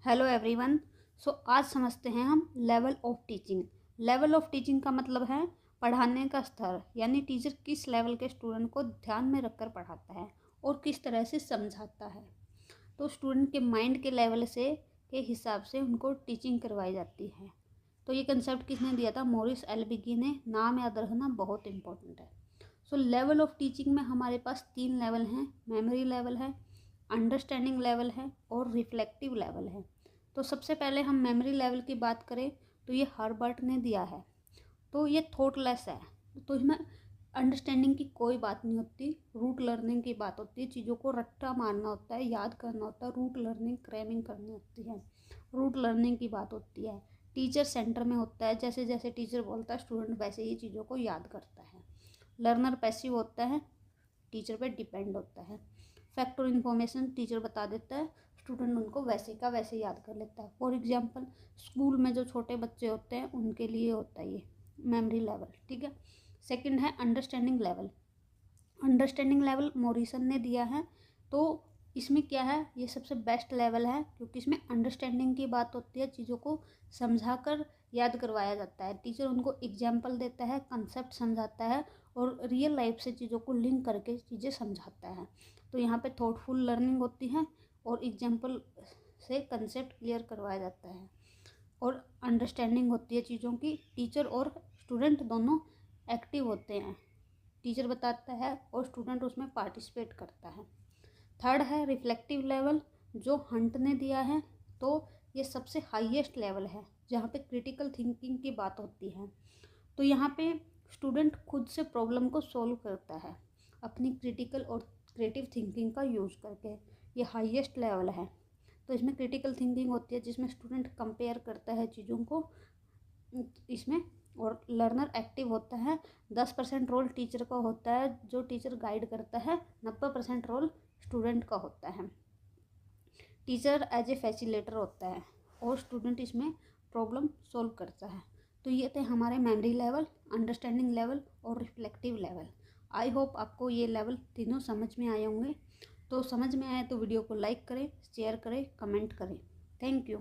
Hello everyone. आज समझते हैं हम level of teaching. Level of teaching का मतलब है पढ़ाने का स्तर, यानी टीचर किस लेवल के स्टूडेंट को ध्यान में रखकर पढ़ाता है और किस तरह से समझाता है। तो स्टूडेंट के माइंड के लेवल से के हिसाब से उनको टीचिंग करवाई जाती है। तो ये कंसेप्ट किसने दिया था? मॉरिस एल्बिगी ने। नाम याद रखना बहुत इंपॉर्टेंट है। लेवल ऑफ टीचिंग में हमारे पास 3 लेवल हैं। मेमोरी लेवल है, अंडरस्टैंडिंग लेवल है और रिफ्लेक्टिव लेवल है। तो सबसे पहले हम मेमोरी लेवल की बात करें तो ये हर्बर्ट ने दिया है। तो ये थॉटलेस है, तो इसमें अंडरस्टैंडिंग की कोई बात नहीं होती, रूट लर्निंग की बात होती है। चीज़ों को रट्टा मारना होता है, याद करना होता है, रूट लर्निंग क्रैमिंग करनी होती है। रूट लर्निंग की बात होती है। टीचर सेंटर में होता है, जैसे जैसे टीचर बोलता है स्टूडेंट वैसे ही चीज़ों को याद करता है। लर्नर पैसिव होता है, टीचर पे डिपेंड होता है। फैक्ट और इन्फॉर्मेशन टीचर बता देता है, स्टूडेंट उनको वैसे का वैसे याद कर लेता है। फॉर एग्जांपल स्कूल में जो छोटे बच्चे होते हैं उनके लिए होता है ये मेमोरी लेवल। ठीक है। सेकंड है understanding level. Understanding level Morrison ने दिया है। तो इसमें क्या है, ये सबसे बेस्ट लेवल है क्योंकि इसमें अंडरस्टैंडिंग की बात होती है, चीज़ों को समझाकर याद करवाया जाता है। टीचर उनको एग्जाम्पल देता है, कंसेप्ट समझाता है और रियल लाइफ से चीज़ों को लिंक करके चीज़ें समझाता है। तो यहाँ पे थॉटफुल लर्निंग होती है और एग्जाम्पल से कंसेप्ट क्लियर करवाया जाता है और अंडरस्टैंडिंग होती है चीज़ों की। टीचर और स्टूडेंट दोनों एक्टिव होते हैं, टीचर बताता है और स्टूडेंट उसमें पार्टिसिपेट करता है। थर्ड है रिफ्लेक्टिव लेवल, जो हंट ने दिया है। तो ये सबसे हाईएस्ट लेवल है जहाँ पे क्रिटिकल थिंकिंग की बात होती है। तो यहाँ पे स्टूडेंट खुद से प्रॉब्लम को सॉल्व करता है अपनी क्रिटिकल और क्रिएटिव थिंकिंग का यूज़ करके। ये हाईएस्ट लेवल है। तो इसमें क्रिटिकल थिंकिंग होती है जिसमें स्टूडेंट कंपेयर करता है चीज़ों को इसमें। और लर्नर एक्टिव होता है। 10% रोल टीचर का होता है, जो टीचर गाइड करता है। 90% रोल स्टूडेंट का होता है। टीचर एज ए फैसिलिटेटर होता है और स्टूडेंट इसमें प्रॉब्लम सॉल्व करता है। तो ये थे हमारे मेमोरी लेवल, अंडरस्टैंडिंग लेवल और रिफ्लेक्टिव लेवल। आई होप आपको ये लेवल तीनों समझ में आए होंगे। तो समझ में आए तो वीडियो को लाइक करें, शेयर करें, कमेंट करें। Thank you.